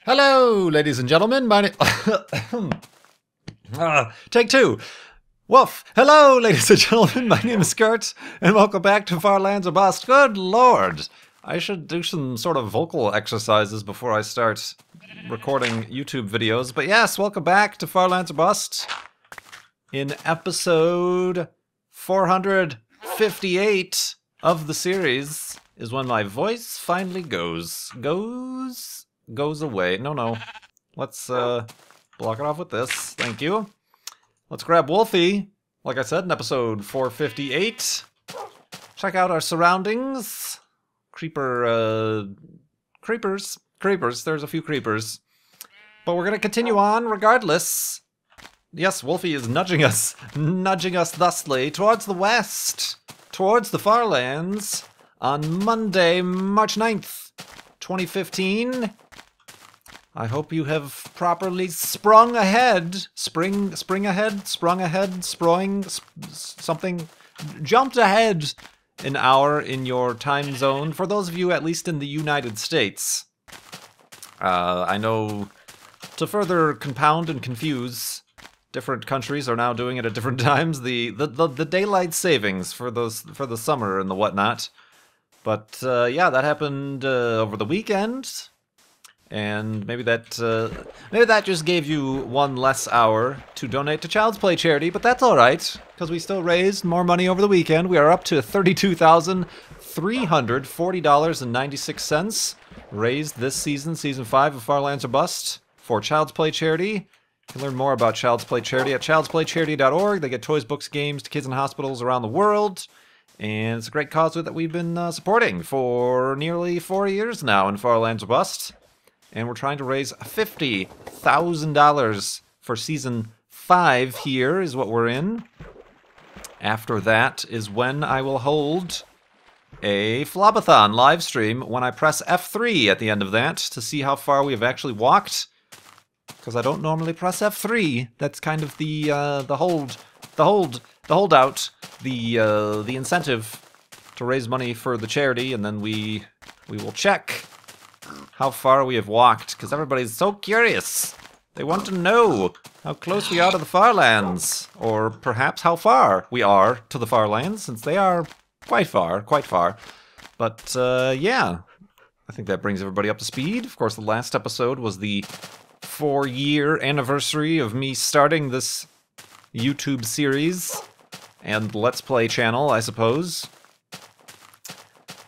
Hello, ladies and gentlemen. My name. Take two. Woof. Hello, ladies and gentlemen. My name is Kurt, and welcome back to Far Lands or Bust. Good lord. I should do some sort of vocal exercises before I start recording YouTube videos. But yes, welcome back to Far Lands or Bust. In episode 458 of the series is when my voice finally goes away. No. Let's block it off with this. Thank you. Let's grab Wolfie. Like I said, in episode 458. Check out our surroundings. Creepers. There's a few creepers. But we're gonna continue on regardless. Yes, Wolfie is nudging us thusly towards the west, towards the Far Lands, on Monday, March 9th, 2015. I hope you have properly sprung ahead, jumped ahead an hour in your time zone, for those of you at least in the United States. I know, to further compound and confuse, different countries are now doing it at different times, the daylight savings for the summer and the whatnot. But yeah, that happened over the weekend. And maybe that just gave you one less hour to donate to Child's Play charity, but that's alright, because we still raised more money over the weekend. We are up to $32,340.96 raised this season, Season 5 of Far Lands or Bust, for Child's Play charity. You can learn more about Child's Play charity at childsplaycharity.org. They get toys, books, games to kids in hospitals around the world. And it's a great cause that we've been supporting for nearly 4 years now in Far Lands or Bust. And we're trying to raise $50,000 for Season 5 here is what we're in. After that is when I will hold a Flobathon live stream when I press F3 at the end of that to see how far we have actually walked. Because I don't normally press F3. That's kind of the holdout, the incentive to raise money for the charity, and then we will check how far we have walked, because everybody's so curious. They want to know how close we are to the Far Lands, or perhaps how far we are to the Far Lands, since they are quite far. But yeah, I think that brings everybody up to speed. Of course, the last episode was the 4-year anniversary of me starting this YouTube series and Let's Play channel, I suppose.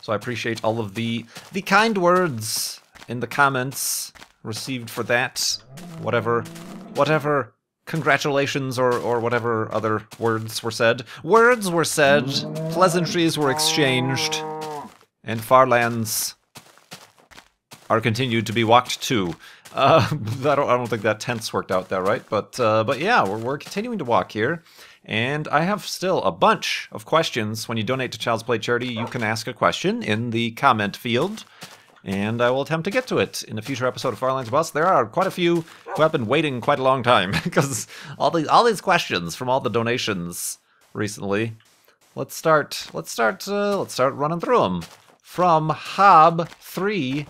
So I appreciate all of the kind words in the comments received for that. Whatever congratulations or whatever other words were said. Words were said, pleasantries were exchanged, and Far Lands are continued to be walked to. I don't think that tense worked out there, right? But yeah, we're continuing to walk here. And I have still a bunch of questions. When you donate to Child's Play charity, you can ask a question in the comment field, and I will attempt to get to it in a future episode of Far Lands or Bust. There are quite a few who have been waiting quite a long time because all these questions from all the donations recently. Let's start running through them. From Hob3.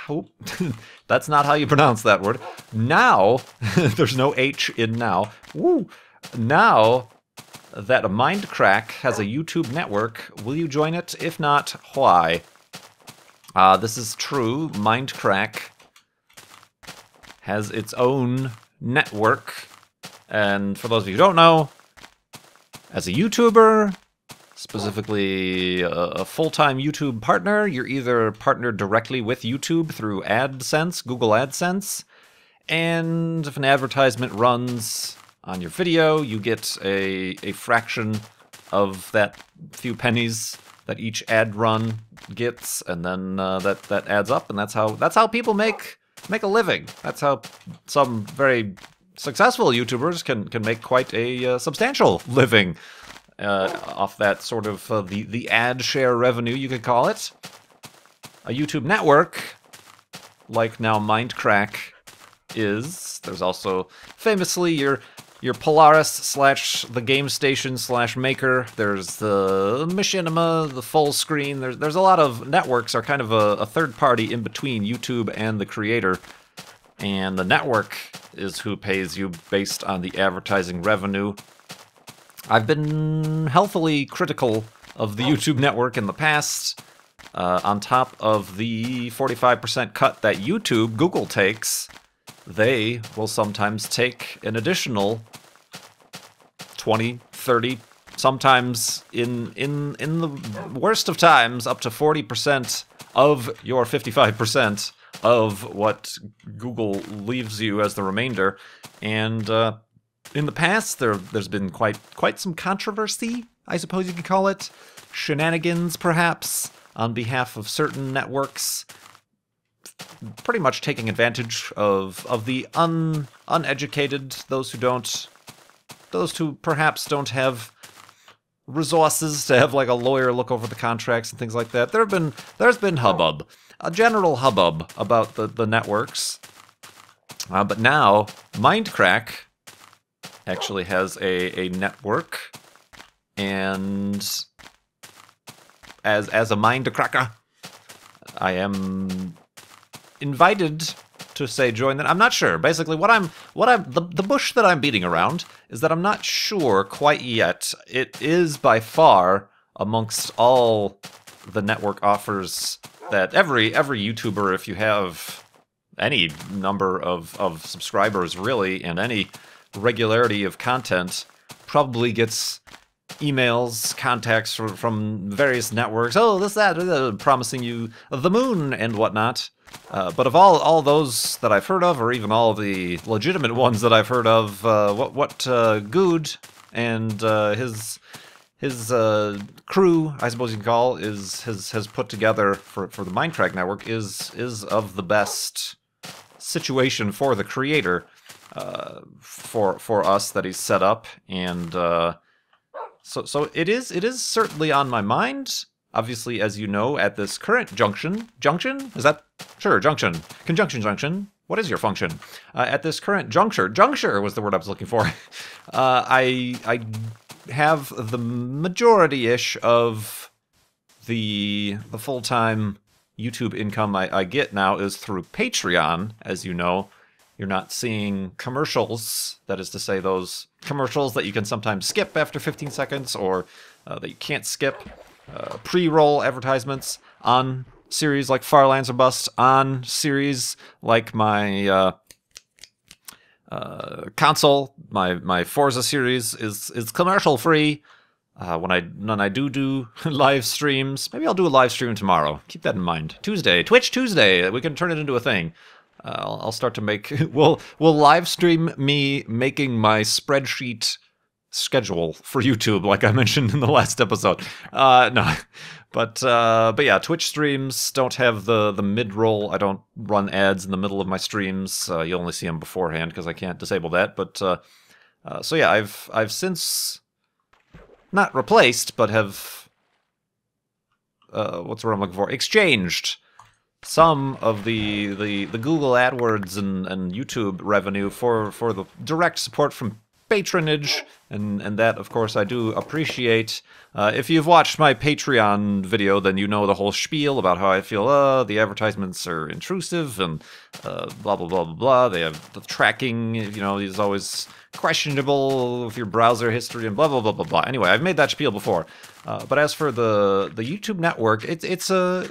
Oh, that's not how you pronounce that word. Now, there's no H in now. Woo! Now that Mindcrack has a YouTube network, will you join it? If not, why? This is true. Mindcrack has its own network. And for those of you who don't know, as a YouTuber, specifically a full-time YouTube partner, you're either partnered directly with YouTube through AdSense, Google AdSense, and if an advertisement runs on your video, you get a fraction of that few pennies that each ad run gets, and then that adds up, and that's how people make a living. That's how some very successful YouTubers can make quite a substantial living. Off that sort of the ad share revenue, you could call it. A YouTube network, like now Mindcrack is. There's also famously your your Polaris slash the Game Station slash Maker. There's the Machinima, the Full Screen. There's a lot of networks are kind of a third party in between YouTube and the creator. And the network is who pays you based on the advertising revenue. I've been healthily critical of the YouTube network in the past. On top of the 45% cut that Google takes, they will sometimes take an additional 20, 30, sometimes in the worst of times, up to 40% of your 55% of what Google leaves you as the remainder. And in the past, there's been quite some controversy, I suppose you could call it. Shenanigans, perhaps, on behalf of certain networks, pretty much taking advantage of the uneducated, those who perhaps don't have resources to have like a lawyer look over the contracts and things like that. There's been hubbub, a general hubbub about the networks, but now Mindcrack actually has a network, and as a Mindcracker, I am invited to say join that. I'm not sure. Basically, the bush that I'm beating around is that I'm not sure quite yet. It is by far amongst all the network offers that every YouTuber, if you have any number of subscribers really and any regularity of content, probably gets emails, contacts from various networks. Oh, this, that, promising you the moon and whatnot. But of all those that I've heard of, or even all the legitimate ones that I've heard of, what Good and his crew, I suppose you can call, has put together for the Mindcrack network is of the best situation for the creator, for us that he's set up, and so it is certainly on my mind. Obviously, as you know, at this current junction, is that? Sure, conjunction. What is your function? At this current juncture was the word I was looking for. I have the majority-ish of the full-time YouTube income I get now is through Patreon. As you know, you're not seeing commercials. That is to say, those commercials that you can sometimes skip after 15 seconds, or that you can't skip. Pre-roll advertisements on series like Farlands or Bust, on series like my console, my Forza series is commercial free. When I do live streams, maybe I'll do a live stream tomorrow. Keep that in mind. Tuesday, Twitch Tuesday. We can turn it into a thing. I'll start to make. We'll live stream me making my spreadsheet schedule for YouTube, like I mentioned in the last episode. No, but yeah, Twitch streams don't have the mid-roll. I don't run ads in the middle of my streams. You only see them beforehand because I can't disable that. But so yeah, I've since not replaced, but have what's the word I'm looking for? Exchanged some of the Google AdWords and YouTube revenue for the direct support from patronage, and that, of course, I do appreciate. If you've watched my Patreon video, then you know the whole spiel about how I feel, the advertisements are intrusive, and blah, blah, blah, blah, blah. They have the tracking, is always questionable with your browser history, and blah, blah, blah, blah, blah. Anyway, I've made that spiel before. But as for the YouTube network, it's to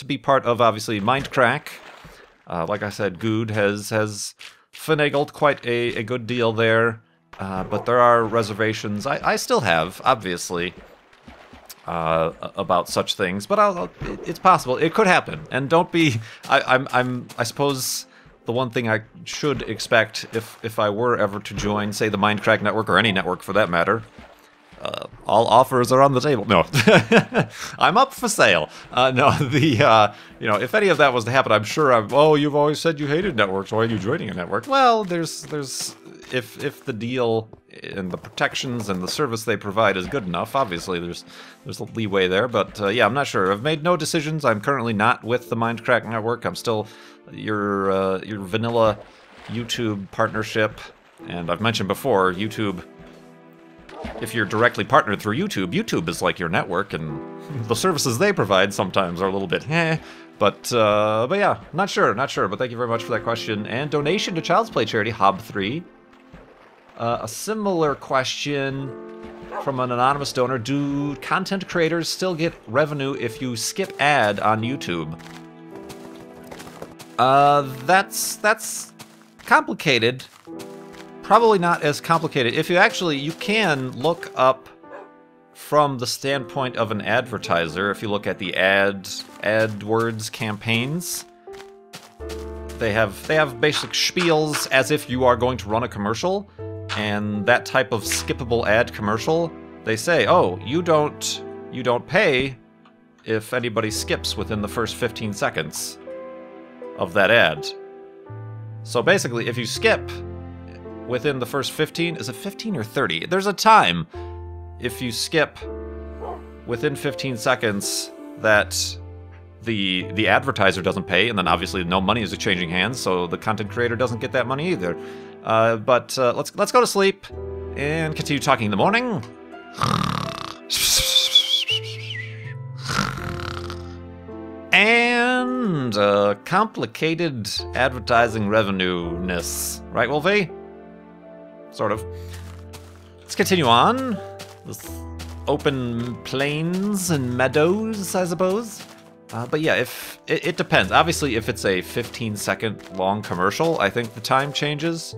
be part of, obviously, Mindcrack. Like I said, Good has finagled quite a good deal there, but there are reservations I still have, obviously, about such things. But it's possible it could happen, and don't be. I suppose the one thing I should expect if I were ever to join, say, the Mindcrack network, or any network for that matter. All offers are on the table. No, I'm up for sale. No, if any of that was to happen, I'm sure you've always said you hated networks. Why are you joining a network? Well, there's if the deal and the protections and the service they provide is good enough, obviously there's a leeway there. But yeah, I'm not sure. I've made no decisions. I'm currently not with the Mindcrack network. I'm still your vanilla YouTube partnership. And I've mentioned before, YouTube, if you're directly partnered through YouTube, YouTube is like your network, and the services they provide sometimes are a little bit But yeah, not sure. But thank you very much for that question. And donation to Child's Play charity, Hob3. A similar question from an anonymous donor. Do content creators still get revenue if you skip ad on YouTube? That's complicated. Probably not as complicated. If you can look up from the standpoint of an advertiser. If you look at the AdWords campaigns, they have basic spiels as if you are going to run a commercial, and that type of skippable ad commercial, they say, oh, you don't pay if anybody skips within the first 15 seconds of that ad. So basically, if you skip within the first 15, is it 15 or 30? There's a time. If you skip within 15 seconds, that the advertiser doesn't pay, and then obviously no money is exchanging hands, so the content creator doesn't get that money either. But let's go to sleep and continue talking in the morning. And complicated advertising revenue-ness. Right, Wolfie? Sort of. Let's continue on. This open plains and meadows, I suppose. But yeah, if it depends. Obviously, if it's a 15-second long commercial, I think the time changes.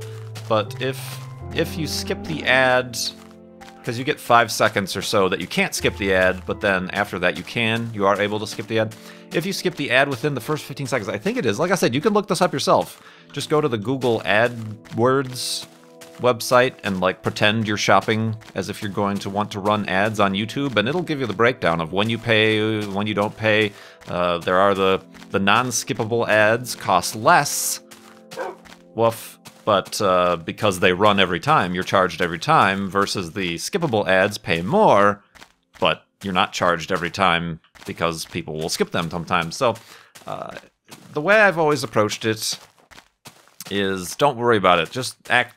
But if you skip the ad, because you get 5 seconds or so that you can't skip the ad, but then after that you are able to skip the ad. If you skip the ad within the first 15 seconds, I think it is. Like I said, you can look this up yourself. Just go to the Google AdWords website and like pretend you're shopping as if you're going to want to run ads on YouTube, and it'll give you the breakdown of when you pay, when you don't pay. There are the non-skippable ads cost less, woof, but because they run every time, you're charged every time, versus the skippable ads pay more, but you're not charged every time because people will skip them sometimes. So the way I've always approached it is, don't worry about it. Just act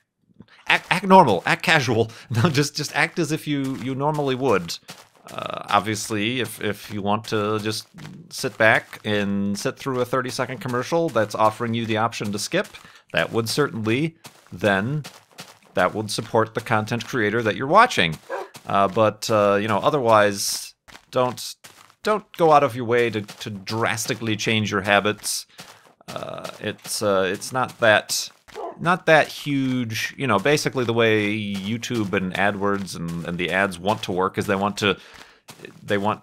normal, act casual. No, just act as if you normally would. Obviously, if you want to just sit back and sit through a 30-second commercial that's offering you the option to skip, that would certainly then that would support the content creator that you're watching. But you know, otherwise, don't go out of your way to drastically change your habits. It's not that huge. You know, basically the way YouTube and AdWords and the ads want to work is they want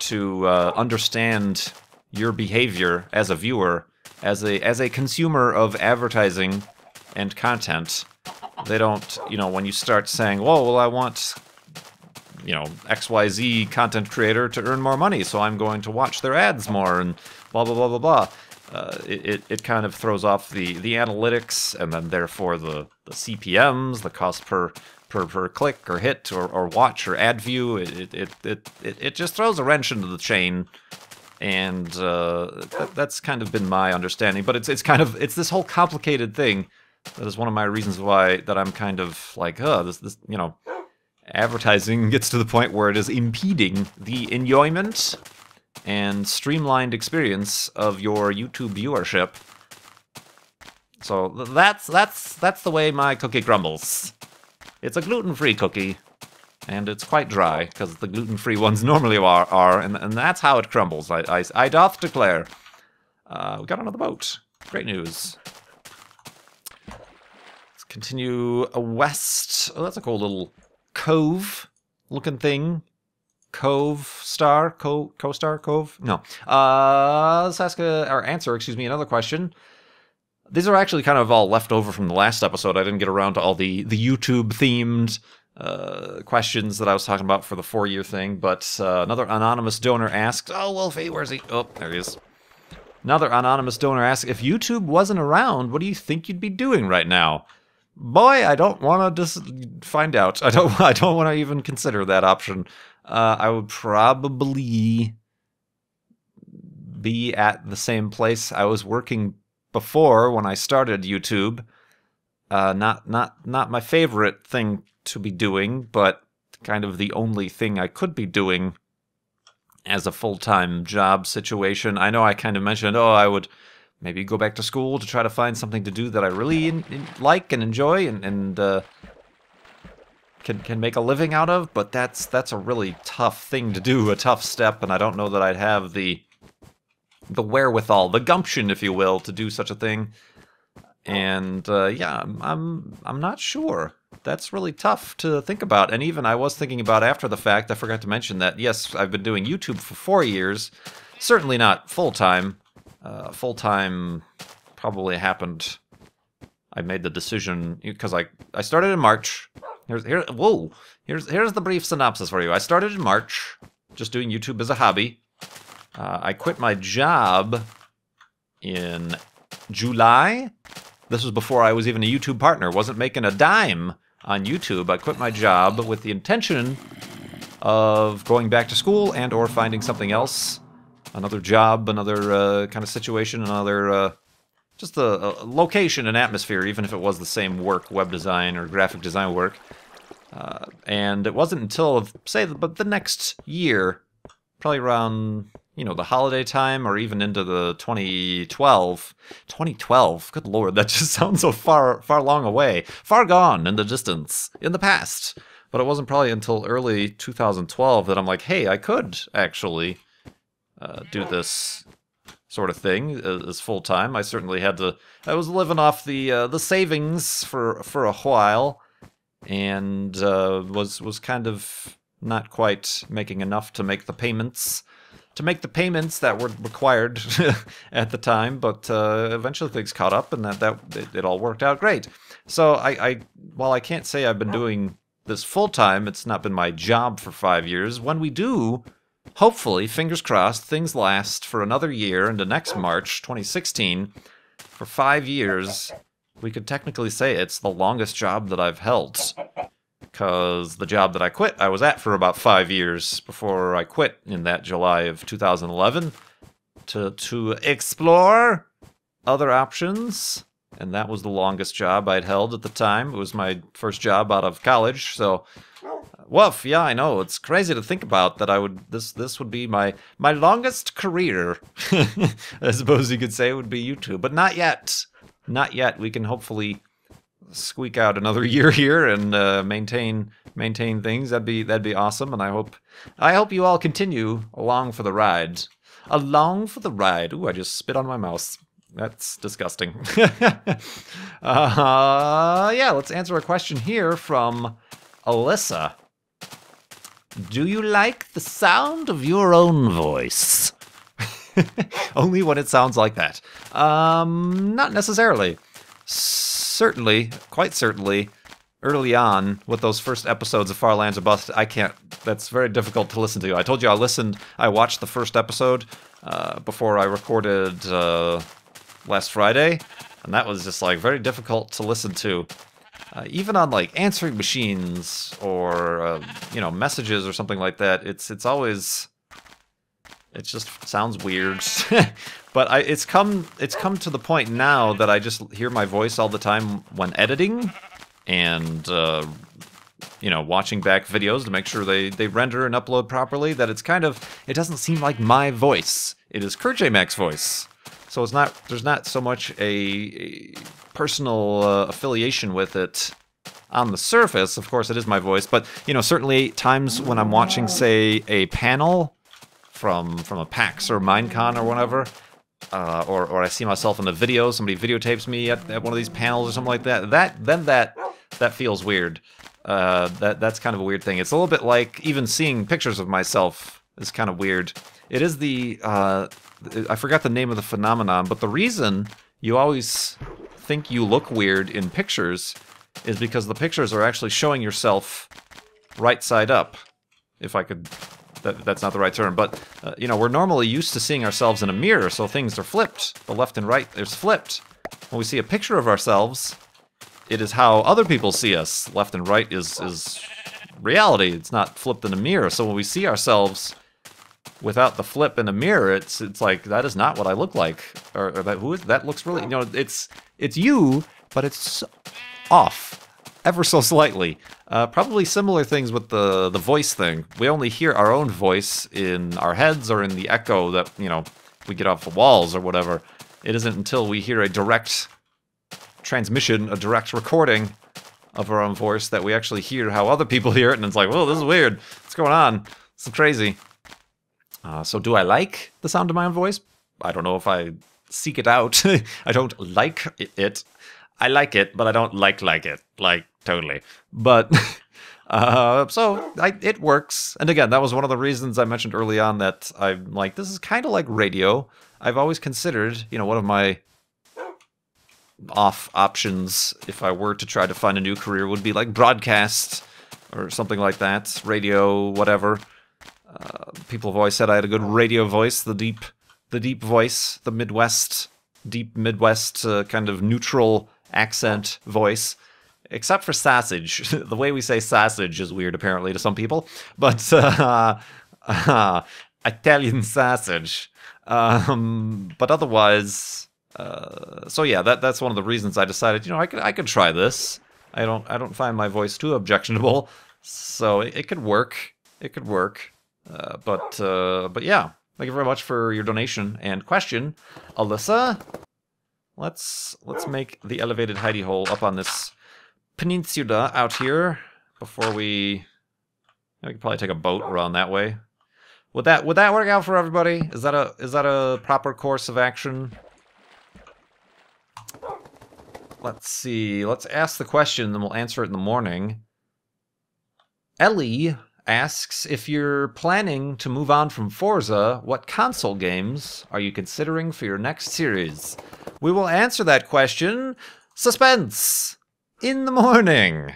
to understand your behavior as a viewer, as a consumer of advertising and content. They don't, you know, when you start saying, "Whoa, well, I want, you know, XYZ content creator to earn more money, so I'm going to watch their ads more," and blah blah blah blah blah. It kind of throws off the analytics, and then therefore the CPMs, the cost per click or hit or watch or ad view. It just throws a wrench into the chain, and that's kind of been my understanding. But it's this whole complicated thing that is one of my reasons why that I'm kind of like, this you know, advertising gets to the point where it is impeding the enjoyment and streamlined experience of your YouTube viewership. So that's the way my cookie crumbles. It's a gluten-free cookie, and it's quite dry, because the gluten-free ones normally are, and that's how it crumbles, I doth declare. We got another boat. Great news. Let's continue west. Oh, that's a cool little cove-looking thing. Co-star? Cove? No. Let's answer another question. These are actually kind of all left over from the last episode. I didn't get around to all the YouTube-themed questions that I was talking about for the 4-year thing, but another anonymous donor asked, oh, Wolfie, where's he? Oh, there he is. Another anonymous donor asked, if YouTube wasn't around, what do you think you'd be doing right now? Boy, I don't want to just find out. I don't want to even consider that option. I would probably be at the same place I was working before when I started YouTube. Not my favorite thing to be doing, but kind of the only thing I could be doing as a full-time job situation. I know I kind of mentioned, oh, I would maybe go back to school to try to find something to do that I really like and enjoy and can make a living out of, but that's a really tough thing to do, a tough step, and I don't know that I'd have the wherewithal, the gumption, if you will, to do such a thing. And yeah, I'm not sure. That's really tough to think about. And even I was thinking about after the fact, I forgot to mention that, yes, I've been doing YouTube for 4 years. Certainly not full-time. Full-time probably happened. I made the decision because I started in March. Here's the brief synopsis for you. I started in March, just doing YouTube as a hobby. I quit my job in July. This was before I was even a YouTube partner. Wasn't making a dime on YouTube. I quit my job with the intention of going back to school and or finding something else. Another job, another kind of situation, another just a location and atmosphere, even if it was the same work, web design or graphic design work. And it wasn't until, say, the next year, probably around, the holiday time or even into the 2012. 2012, good lord, that just sounds so far long away. Far gone in the distance, in the past. But it wasn't probably until early 2012 that I'm like, hey, I could actually do this sort of thing as full-time. I certainly had to, I was living off the savings for a while, and was kind of not quite making enough to make the payments that were required at the time, but eventually things caught up, and it all worked out great. So while I can't say I've been doing this full-time, it's not been my job for 5 years. When we do, hopefully, fingers crossed, things last for another year into next March 2016. For 5 years, we could technically say it's the longest job that I've held. Because the job that I quit, I was at for about 5 years before I quit in that July of 2011 to explore other options. And that was the longest job I'd held at the time. It was my first job out of college, so woof, yeah, I know. It's crazy to think about that this would be my longest career, I suppose you could say, would be YouTube. But not yet. Not yet. We can hopefully squeak out another year here and maintain things. That'd be awesome, and I hope you all continue along for the ride. Along for the ride. Ooh, I just spit on my mouse. That's disgusting. Yeah, let's answer a question here from Alyssa. Do you like the sound of your own voice? Only when it sounds like that. Not necessarily. Certainly, quite certainly, early on with those first episodes of Far Lands or Bust, that's very difficult to listen to. I told you I watched the first episode before I recorded last Friday, and that was just like very difficult to listen to. Even on like answering machines or messages or something like that, it just sounds weird. But it's come to the point now that I just hear my voice all the time when editing and watching back videos to make sure they render and upload properly. That it doesn't seem like my voice. It is KurtJMac's voice. So there's not so much a personal affiliation with it on the surface. Of course, it is my voice, but certainly times when I'm watching, say, a panel from a PAX or Minecon or whatever, or I see myself in a video, somebody videotapes me at one of these panels or something like that. That feels weird. That's kind of a weird thing. It's a little bit like even seeing pictures of myself is kind of weird. It is I forgot the name of the phenomenon, but the reason you always think you look weird in pictures is because the pictures are actually showing yourself right side up. If I could, that's not the right term, but we're normally used to seeing ourselves in a mirror, so things are flipped. The left and right is flipped. When we see a picture of ourselves, it is how other people see us. Left and right is reality. It's not flipped in a mirror. So when we see ourselves without the flip in a mirror, it's like, that is not what I look like, or that looks really, it's you, but it's off, ever so slightly. Probably similar things with the voice thing. We only hear our own voice in our heads or in the echo that, you know, we get off the walls or whatever. It isn't until we hear a direct transmission, a direct recording of our own voice that we actually hear how other people hear it, and it's like, whoa, this is weird. What's going on? This is crazy. So do I like the sound of my own voice? I don't know if I seek it out. I don't like it. I like it, but I don't like it. Like, totally. But, it works. And again, that was one of the reasons I mentioned early on that I'm like, this is kind of like radio. I've always considered, you know, one of my off options, if I were to try to find a new career, would be like broadcast or something like that, radio, whatever. People have always said I had a good radio voice, the deep voice, the deep Midwest kind of neutral accent voice, except for sausage. The way we say sausage is weird apparently to some people, but Italian sausage. But otherwise. So yeah, that's one of the reasons I decided, you know, I could try this. I don't find my voice too objectionable, so it could work. It could work. But yeah, thank you very much for your donation and question, Alyssa. Let's make the elevated hidey hole up on this peninsula out here before we could probably take a boat around that way. Would that work out for everybody? Is that a proper course of action? Let's see. Let's ask the question, then we'll answer it in the morning. Ellie asks, if you're planning to move on from Forza, what console games are you considering for your next series? We will answer that question. Suspense! In the morning.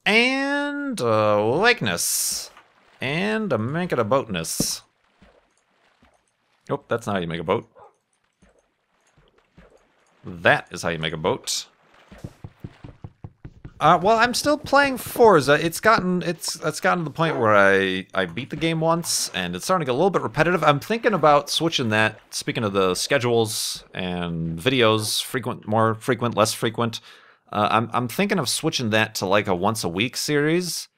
And likeness. And a make it a boatness. Nope, that's not how you make a boat. That is how you make a boat. Well, I'm still playing Forza. It's gotten to the point where I beat the game once, and it's starting to get a little bit repetitive. I'm thinking about switching that. Speaking of the schedules and videos, more frequent, less frequent. I'm thinking of switching that to like a once a week series,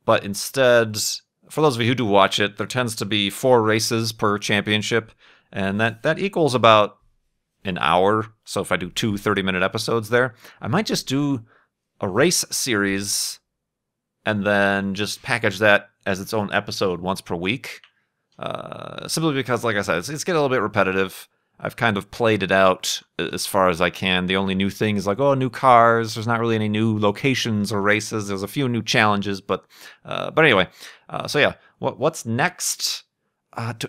but instead, for those of you who do watch it, there tends to be 4 races per championship, and that equals about an hour. So if I do 2 30-minute episodes there, I might just do a race series and then just package that as its own episode once per week. Simply because, like I said, it's getting a little bit repetitive. I've kind of played it out as far as I can. The only new thing is like, oh, new cars. There's not really any new locations or races. There's a few new challenges, but anyway. So yeah, what's next?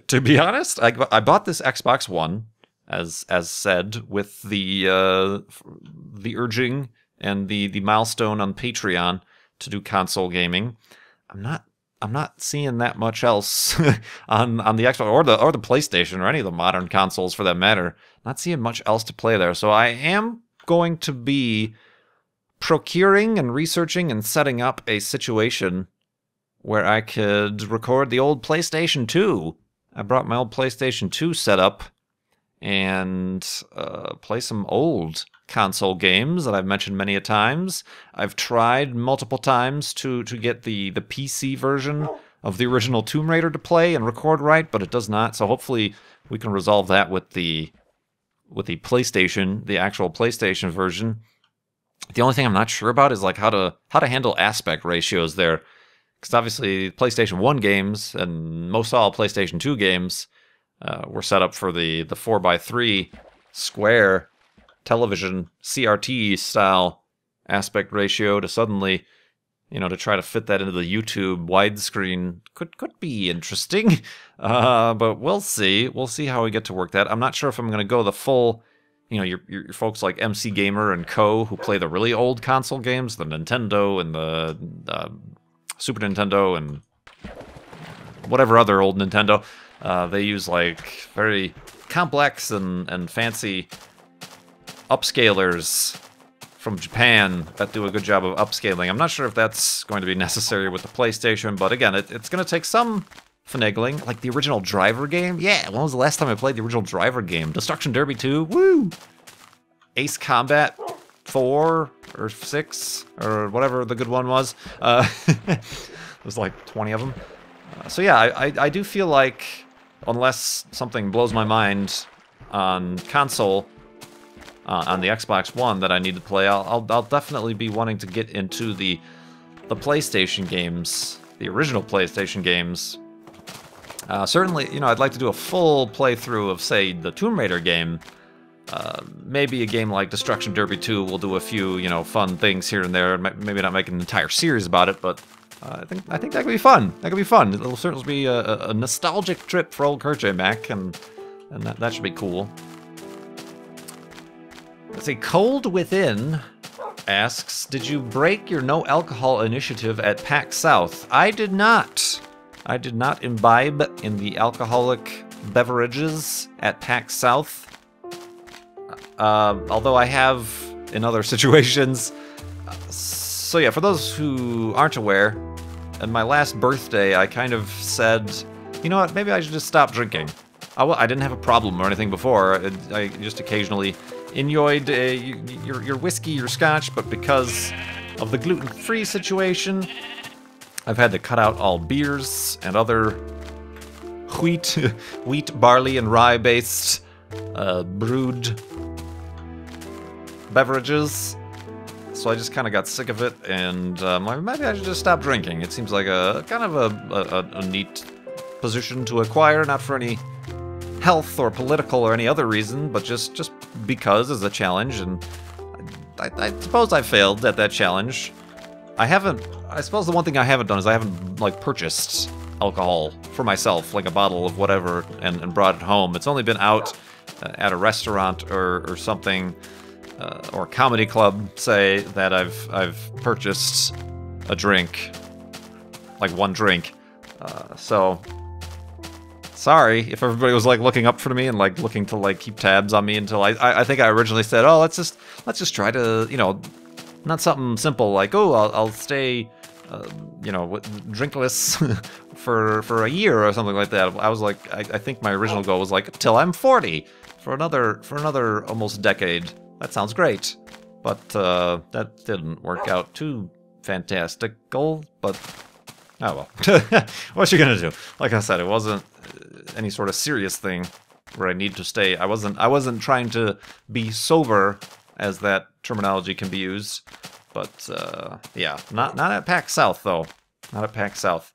To be honest, I bought this Xbox One, as said, with the urging and the milestone on Patreon to do console gaming. I'm not seeing that much else on the Xbox or the PlayStation or any of the modern consoles for that matter. Not seeing much else to play there. So I am going to be procuring and researching and setting up a situation where I could record the old PlayStation 2. I brought my old PlayStation 2 set up and play some old console games that I've mentioned many a times. I've tried multiple times to get the PC version of the original Tomb Raider to play and record right, but it does not. So hopefully we can resolve that with the PlayStation, the actual PlayStation version. The only thing I'm not sure about is like how to handle aspect ratios there, because obviously PlayStation 1 games and most all PlayStation 2 games were set up for the 4:3 square television CRT style aspect ratio. To suddenly, to try to fit that into the YouTube widescreen could be interesting. But we'll see. We'll see how we get to work that. I'm not sure if I'm going to go the full, your folks like MC Gamer and Co. who play the really old console games, the Nintendo and the Super Nintendo and whatever other old Nintendo. They use like very complex and fancy upscalers from Japan that do a good job of upscaling. I'm not sure if that's going to be necessary with the PlayStation, but again, it's going to take some finagling. Like the original Driver game? Yeah, when was the last time I played the original Driver game? Destruction Derby 2? Woo! Ace Combat 4 or 6 or whatever the good one was. There's like 20 of them. So yeah, I do feel like, unless something blows my mind on console, on the Xbox One that I need to play, I'll definitely be wanting to get into the PlayStation games, the original PlayStation games. Certainly, you know, I'd like to do a full playthrough of, say, the Tomb Raider game. Maybe a game like Destruction Derby 2 will do a few, you know, fun things here and there. Maybe not make an entire series about it, but I think that could be fun. That could be fun. It'll certainly be a nostalgic trip for old KurtJMac, and that should be cool. Let's see, Cold Within asks, did you break your no alcohol initiative at PAX South? I did not. I did not imbibe in the alcoholic beverages at PAX South. Although I have in other situations. So yeah, for those who aren't aware, on my last birthday, I kind of said, you know what, maybe I should just stop drinking. I didn't have a problem or anything before. I just occasionally enjoyed your whiskey, your scotch, but because of the gluten-free situation, I've had to cut out all beers and other wheat, barley, and rye-based brewed beverages. So I just kind of got sick of it, and like, maybe I should just stop drinking. It seems like a kind of a neat position to acquire, not for any health or political or any other reason, but just because as a challenge, and I suppose I failed at that challenge. I suppose the one thing I haven't done is I haven't, like, purchased alcohol for myself, like a bottle of whatever, and brought it home. It's only been out at a restaurant or something, or a comedy club, say, that I've purchased a drink, like one drink. So sorry if everybody was like looking up for me and like looking to like keep tabs on me until I think I originally said, oh, let's just try to, you know, not something simple like, oh, I'll stay, you know, drinkless for a year or something like that. I was like, I think my original goal was like till I'm 40 for another almost decade. That sounds great, but that didn't work out too fantastical. But oh well, what you gonna do? Like I said, it wasn't any sort of serious thing where I need to stay. I wasn't trying to be sober, as that terminology can be used. But yeah, not at PAX South though. Not at PAX South.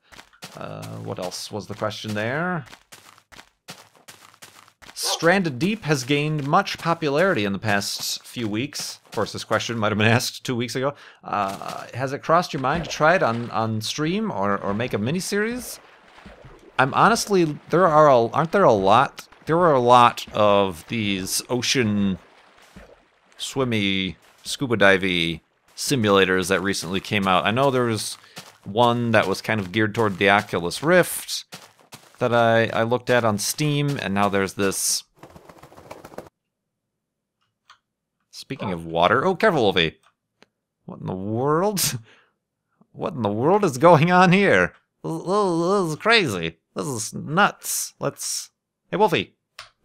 What else was the question there? Stranded Deep has gained much popularity in the past few weeks. Of course, this question might have been asked 2 weeks ago. Has it crossed your mind to try it on stream or make a miniseries? I'm honestly, aren't there a lot? There were a lot of these ocean swimmy, scuba divey simulators that recently came out. I know there was one that was kind of geared toward the Oculus Rift that I looked at on Steam, and now there's this. Speaking of water, oh, careful, Wolfie. What in the world? What in the world is going on here? This is crazy. This is nuts. Hey, Wolfie.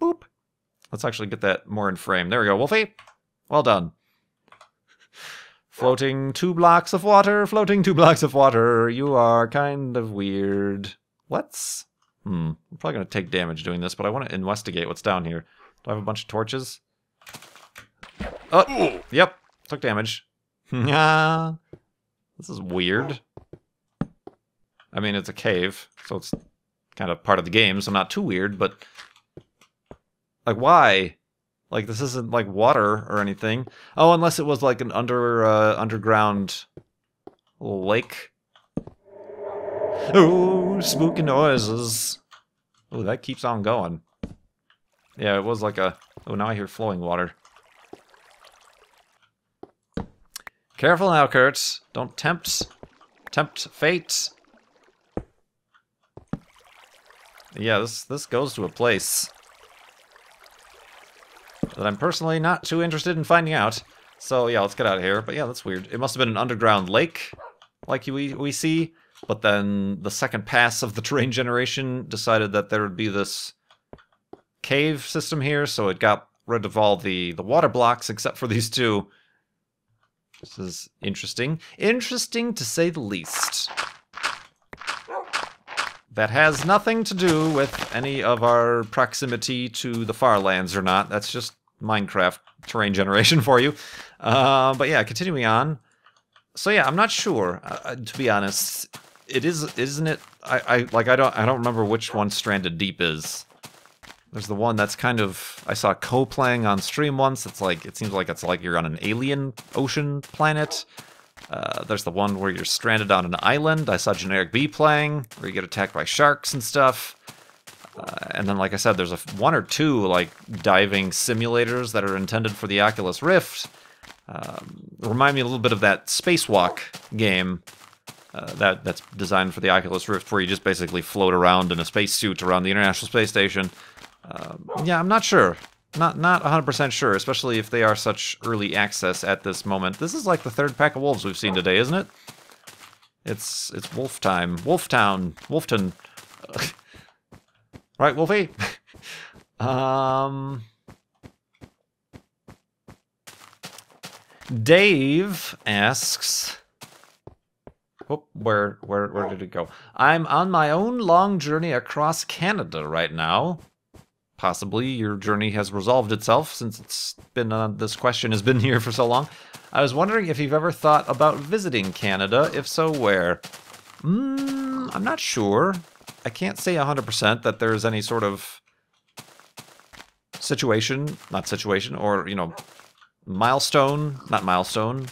Boop. Let's actually get that more in frame. There we go, Wolfie. Well done. Floating 2 blocks of water, floating 2 blocks of water. You are kind of weird. I'm probably going to take damage doing this, but I want to investigate what's down here. Do I have a bunch of torches? Oh, yep. Took damage. Yeah. This is weird. I mean, it's a cave, so it's kind of part of the game, so not too weird, but like, why? Like, this isn't like water or anything. Oh, unless it was like an underground lake. Oh, spooky noises. Oh, that keeps on going. Yeah, it was like a... Oh, now I hear flowing water. Careful now, Kurt. Don't tempt fate. Yeah, this goes to a place that I'm personally not too interested in finding out. So yeah, let's get out of here. But yeah, that's weird. It must have been an underground lake, like we see But then the second pass of the terrain generation decided that there would be this cave system here, so it got rid of all the water blocks except for these two. This is interesting. Interesting to say the least. That has nothing to do with any of our proximity to the far lands or not. That's just Minecraft terrain generation for you. But yeah, continuing on. So yeah, I'm not sure, to be honest. It is, isn't it? I don't remember which one Stranded Deep is. There's the one that's kind of, I saw Co playing on stream once. It's like, it seems like it's like you're on an alien ocean planet. There's the one where you're stranded on an island. I saw Generic B playing, where you get attacked by sharks and stuff. And then, like I said, there's one or two like diving simulators that are intended for the Oculus Rift. Remind me a little bit of that Spacewalk game that's designed for the Oculus Rift, where you just basically float around in a spacesuit around the International Space Station. Yeah, I'm not sure. Not 100% sure, especially if they are such early access at this moment. This is like the third pack of wolves we've seen today, isn't it? It's wolf time. Wolftown. Wolfton. Right, Wolfie? Dave asks... Oh, where did it go? I'm on my own long journey across Canada right now. Possibly your journey has resolved itself since it's been this question has been here for so long. I was wondering if you've ever thought about visiting Canada. If so, where? I'm not sure. I can't say 100% that there's any sort of situation, not situation, or, you know, milestone, not milestone,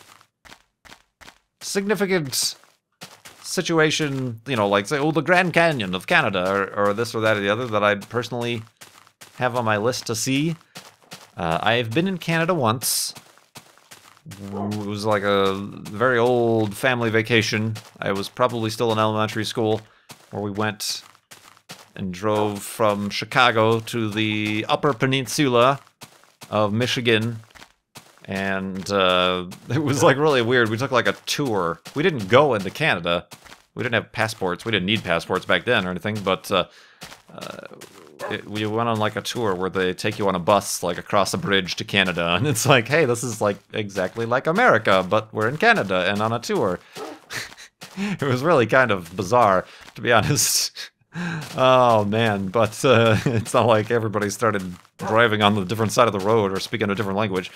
significant situation, you know, like, say, oh, the Grand Canyon of Canada, or this or that or the other, that I'd personally have on my list to see. I've been in Canada once. It was like a very old family vacation. I was probably still in elementary school, where we went and drove from Chicago to the Upper Peninsula of Michigan. And it was like really weird. We took like a tour. We didn't go into Canada. We didn't have passports. We didn't need passports back then or anything, but we went on like a tour where they take you on a bus like across a bridge to Canada, and it's like, hey, this is like exactly like America, but we're in Canada and on a tour. It was really kind of bizarre, to be honest. Oh man, but it's not like everybody started driving on the different side of the road or speaking a different language.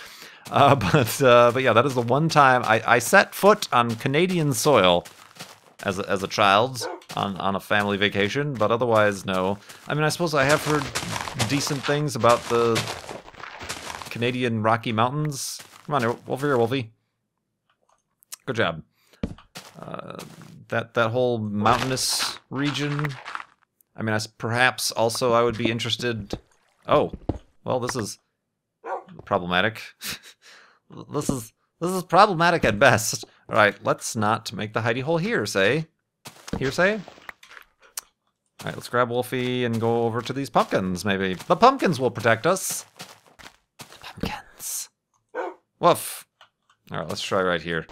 But yeah, that is the one time I set foot on Canadian soil as a child on a family vacation, but otherwise, no. I mean, I suppose I have heard decent things about the Canadian Rocky Mountains. Come on, Wolfie or Wolfie. Good job. That whole mountainous region. I mean, perhaps also I would be interested... Oh, well, this is problematic. This is problematic at best. All right, let's not make the hidey hole hearsay. Hearsay? All right, let's grab Wolfie and go over to these pumpkins, maybe. The pumpkins will protect us. Pumpkins. Woof. All right, let's try right here.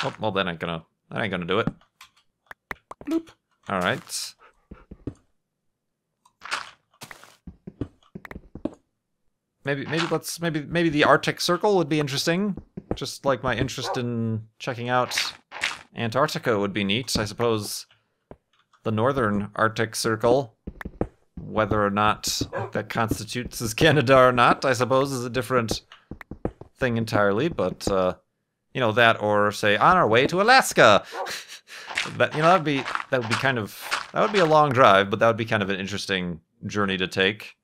Oh, well, that ain't gonna do it. Bloop. All right. Maybe the Arctic Circle would be interesting. Just like my interest in checking out Antarctica would be neat. I suppose the northern Arctic Circle, whether or not that constitutes as Canada or not, I suppose is a different thing entirely. But you know, that, or say on our way to Alaska. That, you know, that would be a long drive, but that would be kind of an interesting journey to take.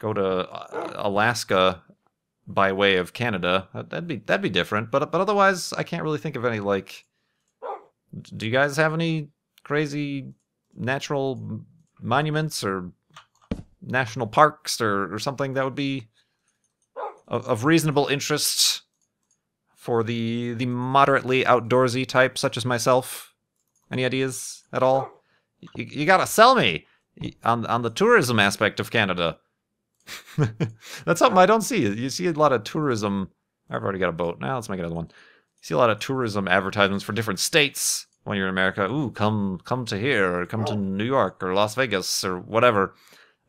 Go to Alaska by way of Canada. That'd be different, but otherwise I can't really think of any, like, do you guys have any crazy natural monuments or national parks or something that would be of reasonable interest for the moderately outdoorsy type such as myself? Any ideas at all? You gotta sell me on the tourism aspect of Canada. That's something I don't see. You see a lot of tourism. I've already got a boat. Now let's make another one. You see a lot of tourism advertisements for different states when you're in America. Ooh, come to here, or come to New York, or Las Vegas, or whatever.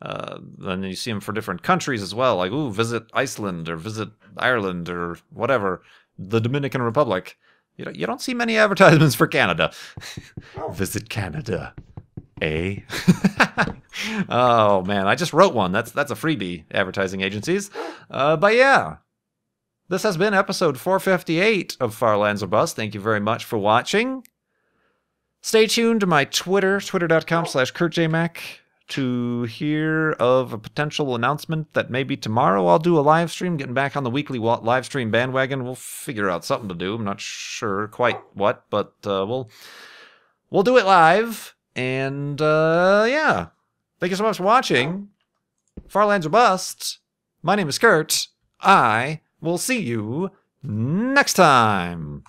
Then you see them for different countries as well. Like, ooh, visit Iceland, or visit Ireland, or whatever. The Dominican Republic. You don't see many advertisements for Canada. Visit Canada. Eh? Oh, man, I just wrote one. That's a freebie, advertising agencies. But yeah. This has been episode 458 of Far Lands or Bust. Thank you very much for watching. Stay tuned to my Twitter, twitter.com/KurtJMac, to hear of a potential announcement that maybe tomorrow I'll do a live stream, getting back on the weekly live stream bandwagon. We'll figure out something to do. I'm not sure quite what, but we'll do it live. And yeah, thank you so much for watching. Far Lands or Bust. My name is Kurt. I will see you next time.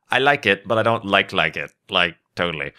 I like it, but I don't like it. Like, totally.